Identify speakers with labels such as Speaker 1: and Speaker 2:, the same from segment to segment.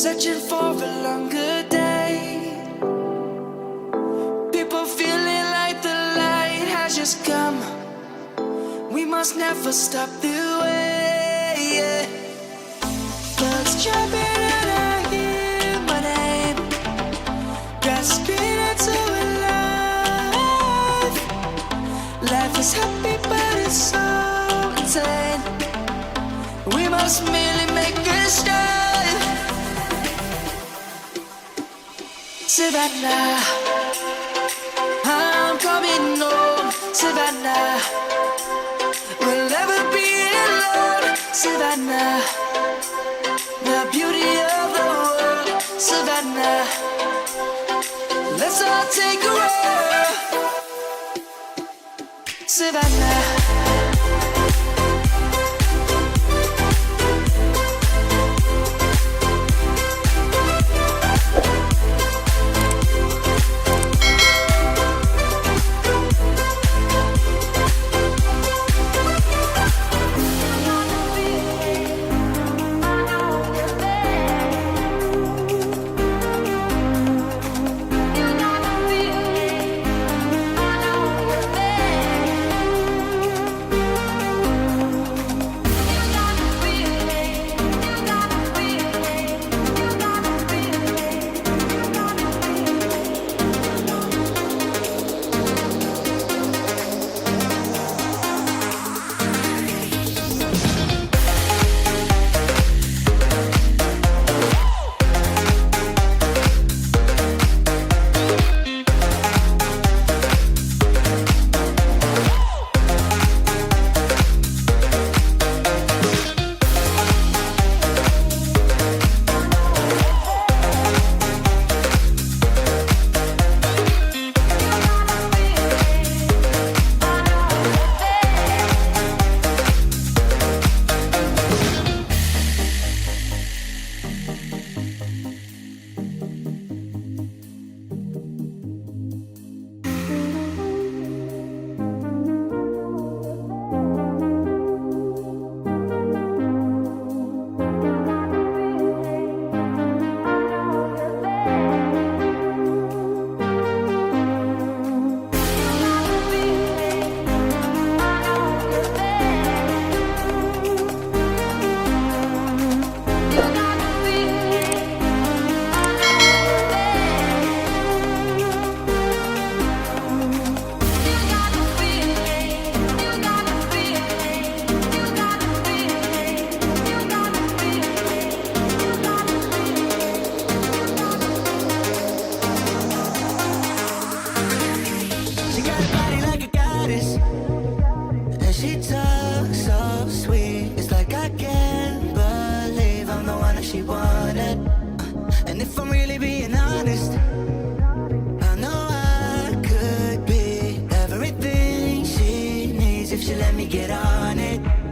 Speaker 1: searching for a longer day. People feeling like the light has just come. We must never stop the way, yeah. Birds jumping and I hear my name, grasping into a life. Life is happy but it's so insane. We must merely make a start. Savannah, I'm coming home. Savannah, we'll never be alone. Savannah, the beauty of the world. Savannah, let's all take a roll. Savannah.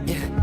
Speaker 2: Yeah.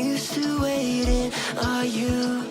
Speaker 1: used to waiting. Are you